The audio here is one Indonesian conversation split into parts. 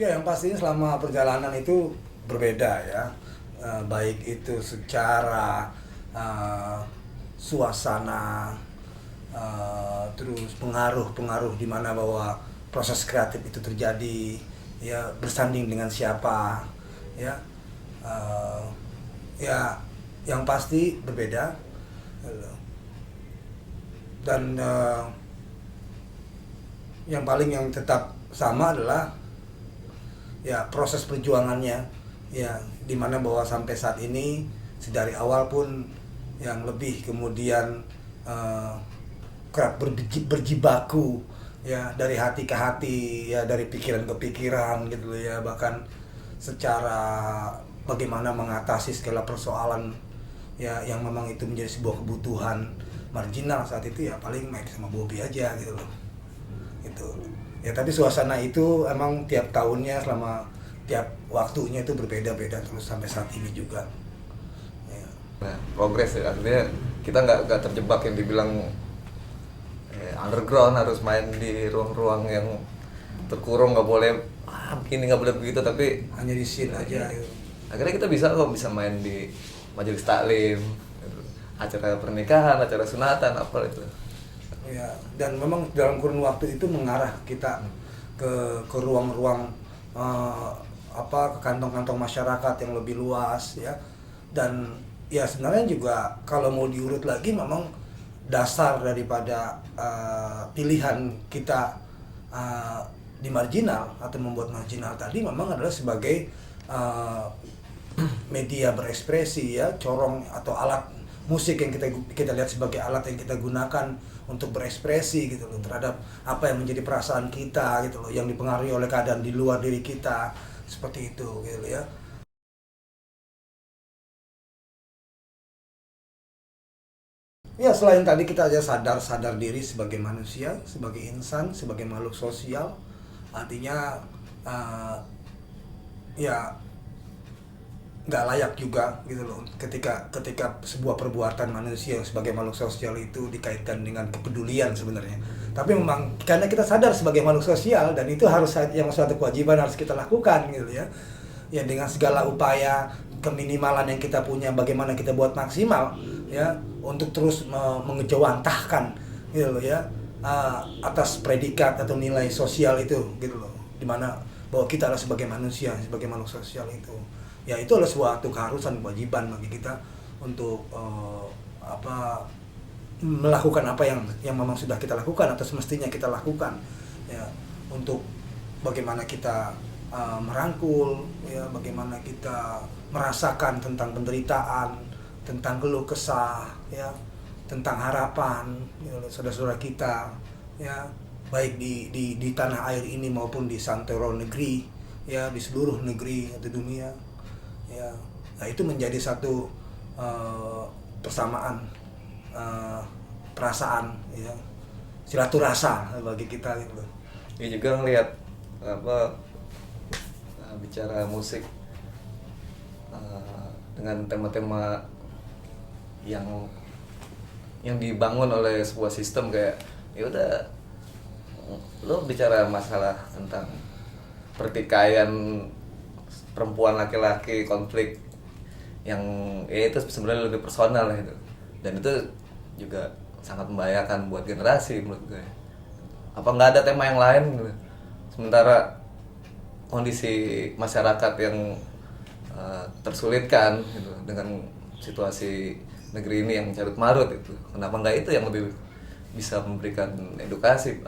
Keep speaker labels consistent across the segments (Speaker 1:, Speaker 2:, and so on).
Speaker 1: Ya, yang pastinya selama perjalanan itu berbeda ya. Baik itu secara eh, suasana, terus pengaruh-pengaruh di mana bahwa proses kreatif itu terjadi, ya bersanding dengan siapa, ya, eh, ya yang pasti berbeda. Dan yang tetap sama adalah ya proses perjuangannya, ya dimana bahwa sampai saat ini sedari awal pun yang lebih kemudian eh, kerap berjibaku ya, dari hati ke hati, ya dari pikiran ke pikiran gitu loh ya, bahkan secara bagaimana mengatasi segala persoalan ya yang memang itu menjadi sebuah kebutuhan marginal saat itu, ya paling main sama Bobby aja gitu loh itu. Ya tapi suasana itu emang tiap tahunnya, selama tiap waktunya itu berbeda-beda terus sampai saat ini juga ya.
Speaker 2: Nah, progres ya, artinya kita nggak terjebak yang dibilang underground harus main di ruang-ruang yang terkurung, nggak boleh begini nggak boleh begitu, tapi
Speaker 1: Hanya di scene aja gitu.
Speaker 2: akhirnya kita bisa main di majelis taklim gitu. Acara pernikahan, acara sunatan, apa itu
Speaker 1: Ya, dan memang dalam kurun waktu itu mengarah kita ke ruang-ruang, eh, ke kantong-kantong masyarakat yang lebih luas ya. Dan ya sebenarnya juga kalau mau diurut lagi, memang dasar daripada pilihan kita eh, di marginal atau membuat marginal tadi memang adalah sebagai eh, media berekspresi ya, corong atau alat musik yang kita lihat sebagai alat yang kita gunakan untuk berekspresi gitu loh, terhadap apa yang menjadi perasaan kita gitu loh, yang dipengaruhi oleh keadaan di luar diri kita, seperti itu gitu ya. Ya selain tadi kita aja sadar diri sebagai manusia, sebagai insan, sebagai makhluk sosial, artinya uh, ya nggak layak juga gitu loh, ketika sebuah perbuatan manusia sebagai makhluk sosial itu dikaitkan dengan kepedulian sebenarnya. Tapi memang karena kita sadar sebagai makhluk sosial, dan itu harus yang suatu kewajiban harus kita lakukan gitu ya. Ya dengan segala upaya keminimalan yang kita punya, bagaimana kita buat maksimal ya untuk terus mengejawantahkan gitu loh ya, atas predikat atau nilai sosial itu gitu loh, dimana bahwa kita adalah sebagai manusia, sebagai makhluk sosial itu, ya itu adalah suatu keharusan, kewajiban bagi kita untuk melakukan apa yang memang sudah kita lakukan atau semestinya kita lakukan ya, untuk bagaimana kita merangkul ya, bagaimana kita merasakan tentang penderitaan, tentang keluh kesah ya, tentang harapan ya, saudara-saudara kita ya, baik di tanah air ini maupun di santero negeri ya, di seluruh negeri atau dunia ya. Nah itu menjadi satu persamaan perasaan ya, silaturasa bagi kita gitu.
Speaker 2: ya juga ngelihat apa bicara musik dengan tema-tema yang dibangun oleh sebuah sistem, kayak ya udah lo bicara masalah tentang pertikaian perempuan laki-laki, konflik yang ya itu sebenarnya lebih personal gitu, dan itu juga sangat membahayakan buat generasi menurut gue. Apa nggak ada tema yang lain gitu, sementara kondisi masyarakat yang tersulitkan gitu dengan situasi negeri ini yang carut marut itu, kenapa nggak itu yang lebih bisa memberikan edukasi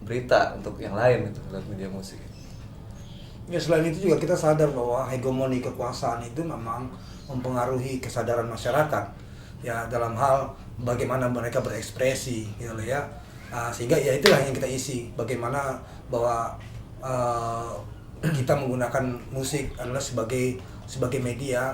Speaker 2: berita untuk yang lain itu lewat media musik.
Speaker 1: Ya selain itu juga kita sadar bahwa hegemoni kekuasaan itu memang mempengaruhi kesadaran masyarakat ya, dalam hal bagaimana mereka berekspresi gitu loh ya. Sehingga ya itulah yang kita isi, bagaimana bahwa kita menggunakan musik adalah sebagai media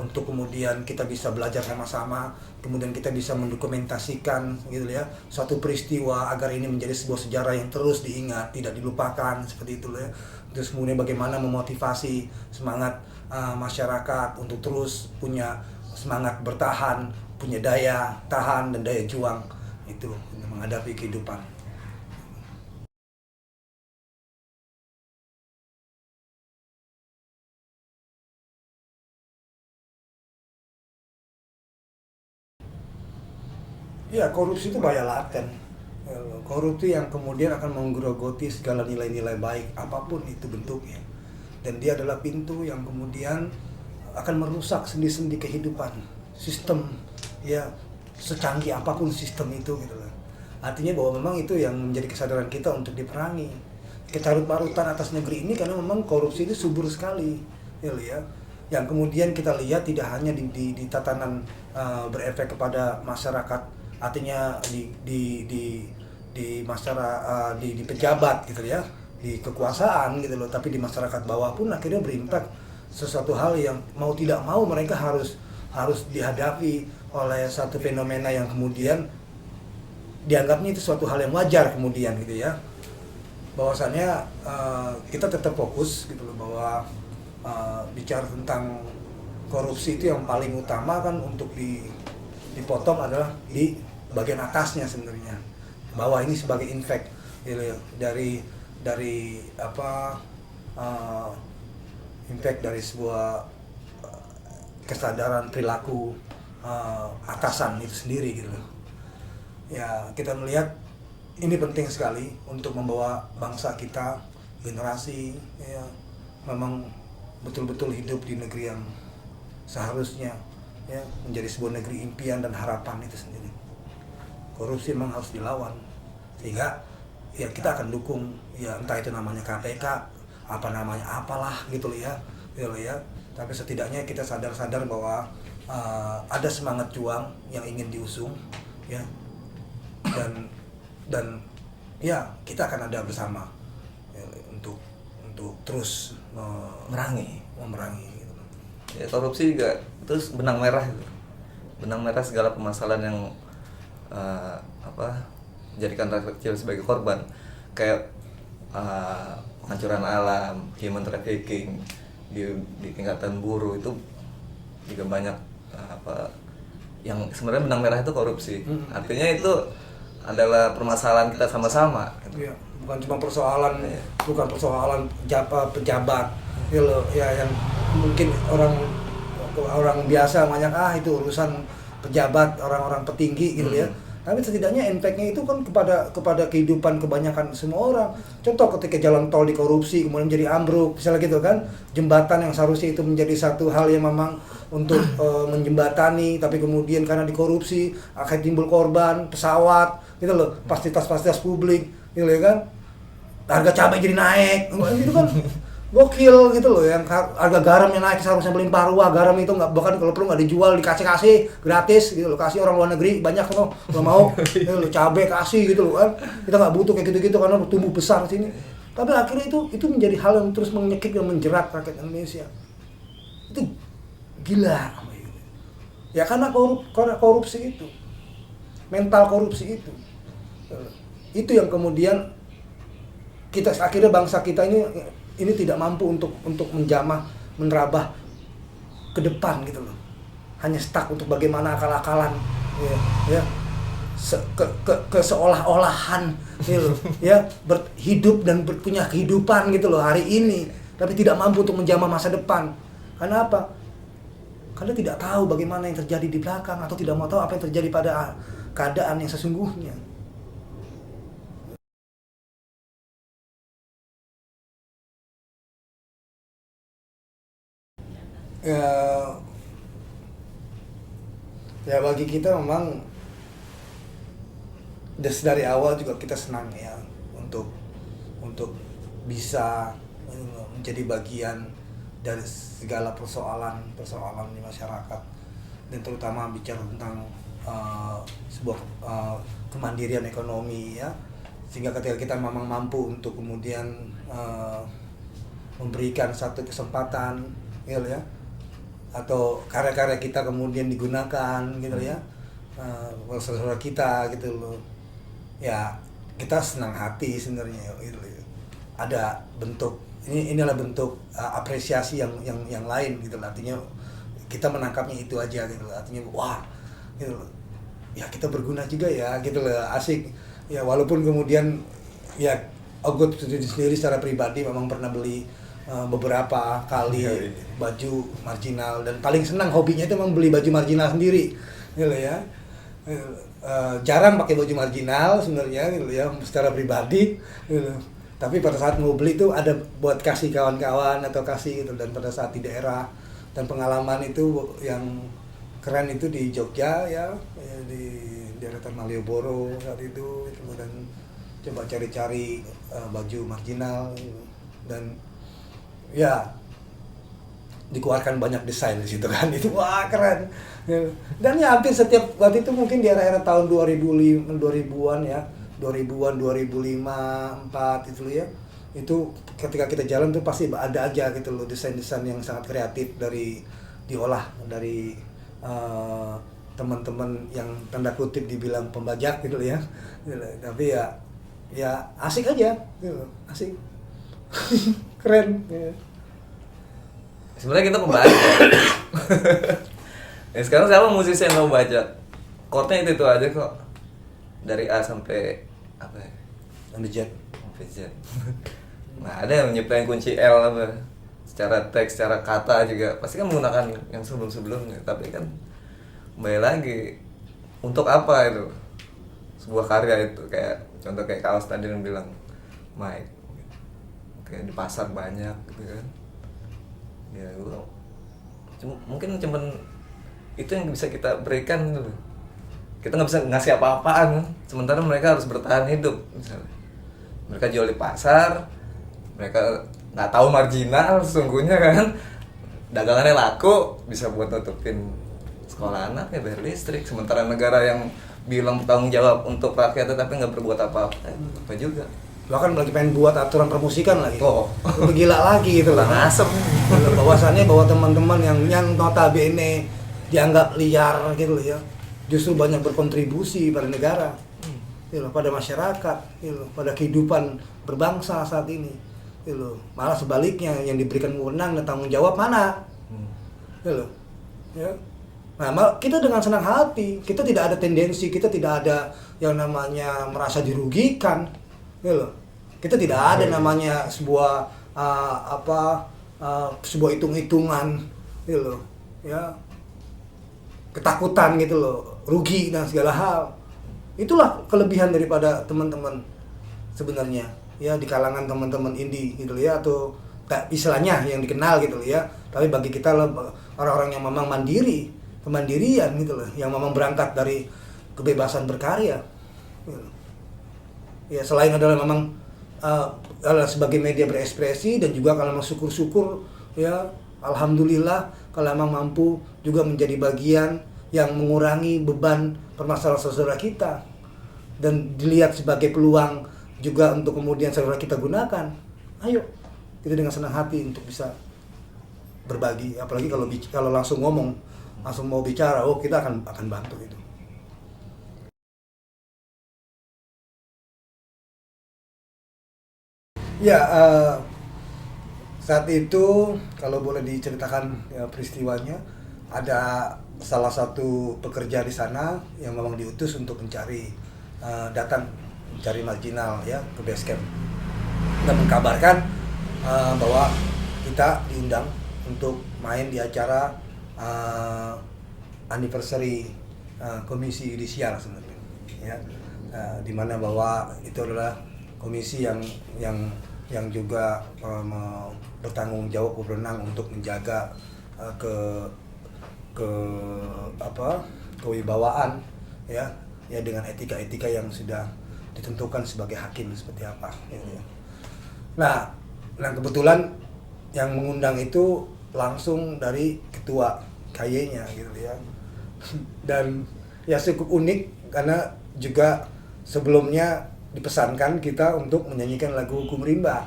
Speaker 1: untuk kemudian kita bisa belajar sama-sama, kemudian kita bisa mendokumentasikan gitu ya suatu peristiwa agar ini menjadi sebuah sejarah yang terus diingat, tidak dilupakan, seperti itu ya. Terus kemudian bagaimana memotivasi semangat masyarakat untuk terus punya semangat bertahan, punya daya tahan dan daya juang itu untuk menghadapi kehidupan. Ya, korupsi itu bahaya laten. Korupsi yang kemudian akan menggerogoti segala nilai-nilai baik apapun itu bentuknya. Dan dia adalah pintu yang kemudian akan merusak sendi-sendi kehidupan, sistem, ya, secanggih apapun sistem itu gitu loh. Artinya bahwa memang itu yang menjadi kesadaran kita untuk diperangi kecarut-marutan atas negeri ini, karena memang korupsi itu subur sekali, ya. Yang kemudian kita lihat tidak hanya di tatanan berefek kepada masyarakat, artinya di masyarakat, di pejabat gitu ya, di kekuasaan gitu loh, tapi di masyarakat bawah pun akhirnya berimpact sesuatu hal yang mau tidak mau mereka harus dihadapi oleh satu fenomena yang kemudian dianggapnya itu suatu hal yang wajar kemudian gitu ya. Bahwasannya kita tetap fokus gitu loh, bahwa bicara tentang korupsi itu yang paling utama kan untuk dipotong adalah di bagian atasnya sebenarnya. Bahwa ini sebagai impact gitu ya, dari impact dari sebuah kesadaran perilaku atasan itu sendiri gitu loh. Ya, kita melihat ini penting sekali untuk membawa bangsa kita, generasi ya, memang betul-betul hidup di negeri yang seharusnya ya menjadi sebuah negeri impian dan harapan itu sendiri. Korupsi memang harus dilawan, sehingga ya kita akan dukung ya, entah itu namanya KPK, apa namanya apalah gitu ya. Tapi setidaknya kita sadar bahwa ada semangat juang yang ingin diusung ya, dan ya kita akan ada bersama ya, untuk terus memerangi gitu.
Speaker 2: Ya, korupsi juga terus benang merah gitu. Benang merah segala permasalahan yang jadikan rakyat kecil sebagai korban, kayak penghancuran alam, human trafficking di tingkatan buruh itu juga banyak yang sebenarnya benang merah itu korupsi. Artinya itu adalah permasalahan kita sama-sama.
Speaker 1: Ya, bukan cuma persoalan pejabat ya, yang mungkin orang biasa banyak itu urusan pejabat, orang-orang petinggi gitu ya. Tapi setidaknya impact-nya itu kan kepada kehidupan kebanyakan semua orang. Contoh ketika jalan tol dikorupsi kemudian menjadi ambruk misalnya gitu kan, jembatan yang seharusnya itu menjadi satu hal yang memang untuk menjembatani, tapi kemudian karena dikorupsi akan timbul korban, pesawat gitu loh, fasilitas publik gitu ya kan, harga cabai jadi naik itu kan gokil gitu loh. Yang harga garamnya naik, seharusnya beli Parua, garam itu nggak, bahkan kalau perlu nggak dijual, dikasih gratis gitu loh, kasih orang luar negeri banyak loh, nggak mau gitu loh, cabai kasih gitu loh kan, kita nggak butuh kayak gitu karena tumbuh besar sini. Tapi akhirnya itu menjadi hal yang terus menyekik dan menjerat rakyat Indonesia. Itu gila ya, karena korupsi itu, mental korupsi itu yang kemudian kita akhirnya bangsa kita ini tidak mampu untuk menjamah, menerabah ke depan gitu loh. Hanya stuck untuk bagaimana akal-akalan ya seolah-olahan gitu ya, hidup dan punya kehidupan gitu loh hari ini, tapi tidak mampu untuk menjamah masa depan. Karena apa? Karena tidak tahu bagaimana yang terjadi di belakang, atau tidak mau tahu apa yang terjadi pada keadaan yang sesungguhnya. Ya bagi kita memang dari awal juga kita senang ya untuk bisa menjadi bagian dari segala persoalan di masyarakat, dan terutama bicara tentang sebuah kemandirian ekonomi ya, sehingga ketika kita memang mampu untuk kemudian memberikan satu kesempatan gitu ya, atau karya-karya kita kemudian digunakan gitu ya, saudara kita gitu loh ya, kita senang hati sebenarnya gitu loh. Ada bentuk inilah bentuk apresiasi yang lain gitu loh. Artinya kita menangkapnya itu aja gitu loh. Artinya wah gitu loh, ya kita berguna juga ya gitu loh, asik ya. Walaupun kemudian ya Ogut sendiri secara pribadi memang pernah beli beberapa kali baju marginal, dan paling senang hobinya itu memang beli baju marginal sendiri gitu ya. Jarang pakai baju marginal sebenarnya gitu ya, secara pribadi gitu. Tapi pada saat mau beli itu ada buat kasih kawan-kawan atau kasih gitu. Dan pada saat di daerah, dan pengalaman itu yang keren itu di Jogja ya, di daerah Malioboro saat itu gitu. Dan coba cari-cari baju marginal gitu. Dan ya dikeluarkan banyak desain di situ kan, itu wah keren. Dan ya hampir setiap waktu itu mungkin di era-era tahun 2000-an ya, 2000-an, 2005, 4 itu ya. Itu ketika kita jalan tuh pasti ada aja gitu loh desain-desain yang sangat kreatif diolah dari teman-teman yang tanda kutip dibilang pembajak gitu ya. Tapi ya asik aja gitu loh, asik. Keren ya.
Speaker 2: Sebenarnya kita pembaca. Ya, sekarang siapa musisi yang mau baca? Chordnya itu aja kok. Dari A sampai apa ya?
Speaker 1: Sampai Z.
Speaker 2: Sampai Z. Nah, ada yang nyiptain kunci L apa? Secara teks, secara kata juga pasti kan menggunakan yang sebelum-sebelumnya. Tapi kan kembali lagi, untuk apa itu? Sebuah karya itu kayak contoh kayak kaos tadi yang bilang Mike. Kayak di pasar banyak gitu kan. Ya gua mungkin cuman itu yang bisa kita berikan gitu. Kita nggak bisa ngasih apa-apaan, sementara mereka harus bertahan hidup misalnya. Mereka jual di pasar, mereka nggak tahu marginal sesungguhnya kan, dagangannya laku bisa buat nutupin sekolah anak ya, bayar listrik, sementara negara yang bilang bertanggung jawab untuk rakyat tapi nggak berbuat apa-apa, apa juga.
Speaker 1: Bahkan lagi pengen buat aturan permusikan lagi.
Speaker 2: Oh,
Speaker 1: lebih gila lagi gitu loh.
Speaker 2: Asem.
Speaker 1: Bahwasannya bahwa teman-teman yang notabene dianggap liar gitu loh ya, justru banyak berkontribusi pada negara, gitu loh, pada masyarakat, gitu loh, pada kehidupan berbangsa saat ini, gitu loh. Malah sebaliknya yang diberikan wewenang dan tanggung jawab mana, gitu loh. Ya. Nah, kita dengan senang hati, kita tidak ada tendensi, kita tidak ada yang namanya merasa dirugikan, gitu loh. Kita tidak ada namanya sebuah sebuah hitung-hitungan gitu loh ya, ketakutan gitu loh, rugi dan segala hal. Itulah kelebihan daripada teman-teman sebenarnya ya, di kalangan teman-teman indie gitu loh ya, atau kayak istilahnya yang dikenal gitu loh ya. Tapi bagi kita orang-orang yang memang kemandirian gitu loh, yang memang berangkat dari kebebasan berkarya gitu. Ya selain adalah memang sebagai media berekspresi, dan juga kalau memang syukur-syukur ya, alhamdulillah kalau memang mampu juga menjadi bagian yang mengurangi beban permasalahan saudara kita, dan dilihat sebagai peluang juga untuk kemudian saudara kita gunakan. Ayo kita dengan senang hati untuk bisa berbagi, apalagi kalau langsung ngomong, langsung mau bicara, kita akan bantu itu. Ya, saat itu kalau boleh diceritakan ya, peristiwanya, ada salah satu pekerja di sana yang memang diutus untuk datang mencari marginal ya ke base camp, dan mengkabarkan bahwa kita diundang untuk main di acara anniversary komisi yudisial sebenarnya ya, di mana bahwa itu adalah komisi yang juga bertanggung jawab berwenang untuk menjaga kewibawaan ya dengan etika-etika yang sudah ditentukan sebagai hakim seperti apa gitu ya. Nah, kebetulan yang mengundang itu langsung dari ketua KY-nya gitu ya. Dan ya cukup unik karena juga sebelumnya dipesankan kita untuk menyanyikan lagu Hukum Rimba.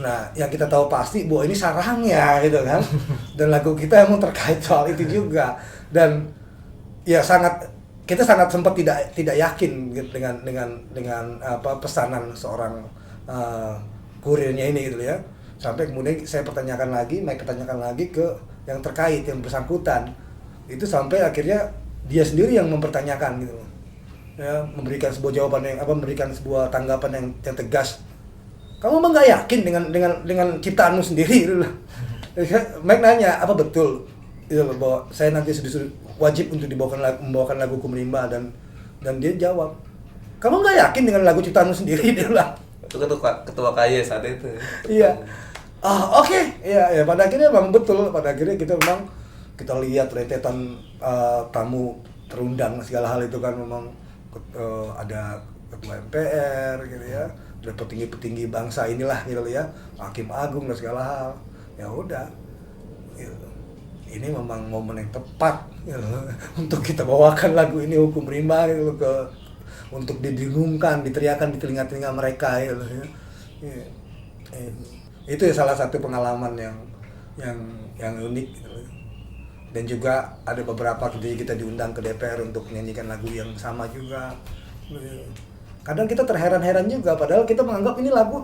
Speaker 1: Nah, yang kita tahu pasti bahwa ini sarangnya gitu kan. Dan lagu kita emang terkait soal itu juga. Dan ya kita sangat sempat tidak yakin gitu, dengan pesanan seorang kurirnya ini gitu ya. Sampai kemudian Mike pertanyakan lagi ke yang terkait, yang bersangkutan. Itu sampai akhirnya dia sendiri yang mempertanyakan gitu. Ya, memberikan sebuah jawaban memberikan sebuah tanggapan yang tegas. Kamu emang nggak yakin dengan ciptaanmu sendiri gitu loh. Mike nanya, apa betul itu loh, bahwa saya nanti wajib untuk membawakan lagu Hukum Rimba, dan dia jawab, kamu nggak yakin dengan lagu ciptaanmu sendiri? Dia bilang.
Speaker 2: Itu ketua KY saat itu.
Speaker 1: Iya. Oke. Iya, pada akhirnya memang betul. Pada akhirnya kita lihat rentetan tamu terundang segala hal itu kan, memang ada ketua MPR gitu ya, ada petinggi-petinggi bangsa inilah gitu ya, hakim agung dan segala hal. Ya udah. Gitu. Ini memang momen yang tepat gitu, untuk kita bawakan lagu ini Hukum Rimba gitu, untuk didengungkan, diteriakan di telinga-telinga mereka gitu ya. Itu ya salah satu pengalaman yang unik gitu. Dan juga ada beberapa ketika kita diundang ke DPR untuk menyanyikan lagu yang sama juga. Kadang kita terheran-heran juga, padahal kita menganggap ini lagu,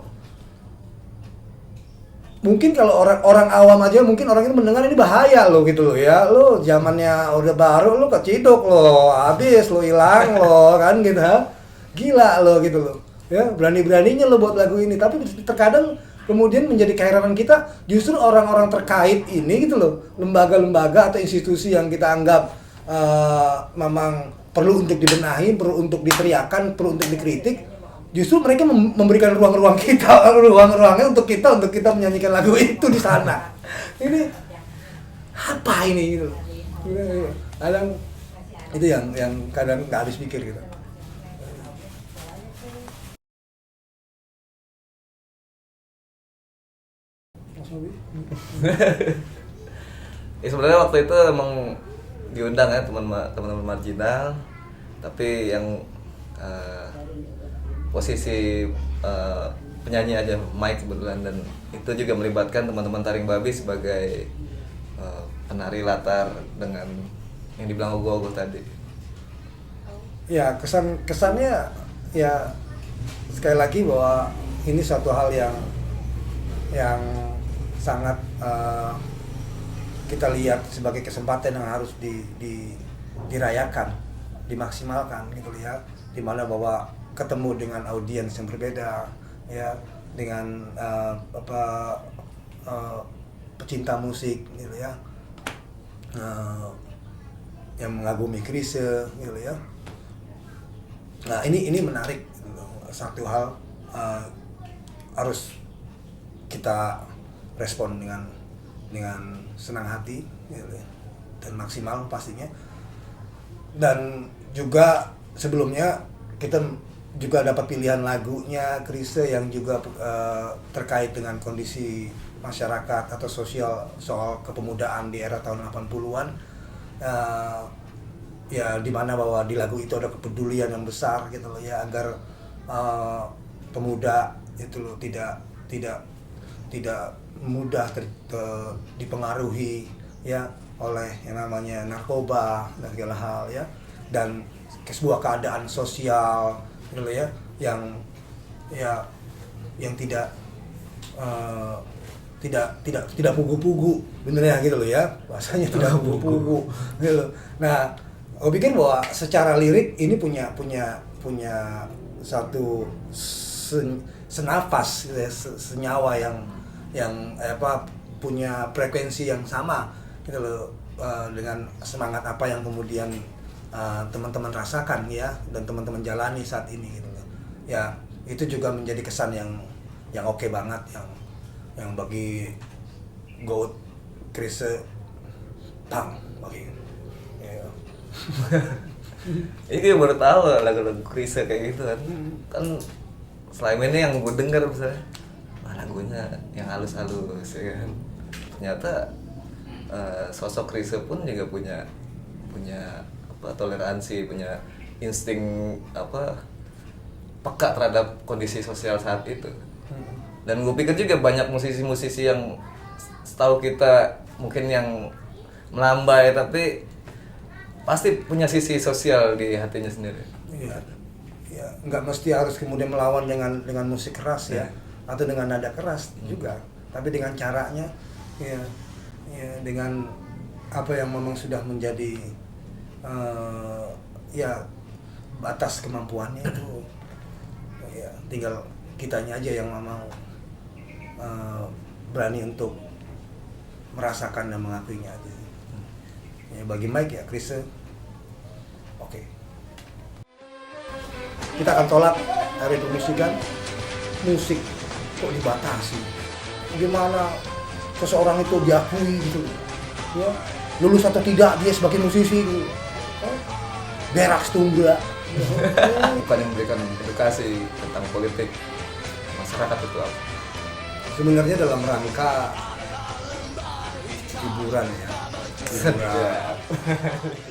Speaker 1: mungkin kalau orang awam aja, mungkin orang itu mendengar ini bahaya loh gitu loh ya, lo zamannya udah baru lo keciduk lo, habis lo hilang lo kan gitu, gila lo gitu loh ya, berani-beraninya lo buat lagu ini. Tapi terkadang kemudian menjadi keheranan kita justru orang-orang terkait ini gitu loh, lembaga-lembaga atau institusi yang kita anggap memang perlu untuk dibenahi, perlu untuk diteriakan, perlu untuk dikritik, justru mereka memberikan ruang-ruang ruang-ruangnya untuk kita menyanyikan lagu itu di sana. Ini apa ini gitu. Kadang itu yang kadang nggak habis pikir gitu.
Speaker 2: Ya sebenarnya waktu itu emang diundang ya teman-teman marginal, tapi yang posisi penyanyi aja Mike kebetulan, dan itu juga melibatkan teman-teman Taring Babi sebagai penari latar dengan yang dibilang ogoh-ogoh tadi.
Speaker 1: Ya kesannya ya sekali lagi bahwa ini suatu hal yang sangat kita lihat sebagai kesempatan yang harus dirayakan, dimaksimalkan gitu ya, dimana bahwa ketemu dengan audiens yang berbeda ya, dengan pecinta musik gitu ya, yang mengagumi Chrisye gitu ya. Nah ini menarik gitu. Satu hal harus kita respon dengan senang hati gitu ya, dan maksimal pastinya. Dan juga sebelumnya kita juga dapat pilihan lagunya Chrisye yang juga terkait dengan kondisi masyarakat atau soal kepemudaan di era tahun 80-an, ya dimana bahwa di lagu itu ada kepedulian yang besar gitu loh ya, agar pemuda itu loh tidak mudah dipengaruhi ya oleh yang namanya narkoba dan segala hal ya, dan sebuah keadaan sosial gitu ya yang tidak pugu-pugu benernya gitu loh ya, bahasanya tidak pugu-pugu gitu loh. Nah, aku pikir bahwa secara lirik ini punya satu senafas gitu ya, senyawa yang punya frekuensi yang sama gitu loh, dengan semangat apa yang kemudian teman-teman rasakan ya, dan teman-teman jalani saat ini gitu loh. Ya, itu juga menjadi kesan yang oke banget, yang bagi Goat Chrisye pang bagi ya.
Speaker 2: Ini baru tahu lagu-lagu Chrisye kayak gitu kan. Kan selama ini yang gue denger misalnya, lagunya yang halus-halus ya kan. Ternyata sosok Chrisye pun juga punya toleransi, punya insting peka terhadap kondisi sosial saat itu. Dan gue pikir juga banyak musisi-musisi yang setahu kita mungkin yang melambai, tapi pasti punya sisi sosial di hatinya sendiri.
Speaker 1: Iya, ya, nggak mesti harus kemudian melawan dengan musik keras ya, atau dengan nada keras juga, tapi dengan caranya, ya dengan apa yang memang sudah menjadi ya batas kemampuannya itu, ya tinggal kitanya aja yang mau berani untuk merasakan dan mengakuinya aja. Ya, bagi Mike ya Chris, oke. Kita akan tolak dari permusikan. Musik kok dibatasi? Gimana seseorang itu diakui gitu? Ya, lulus atau tidak dia sebagai musisi gitu. Berak tunggu.
Speaker 2: Bukan yang memberikan edukasi tentang politik masyarakat itu apa?
Speaker 1: Sebenarnya dalam rangka hiburan ya. Hiburan.
Speaker 2: Ya.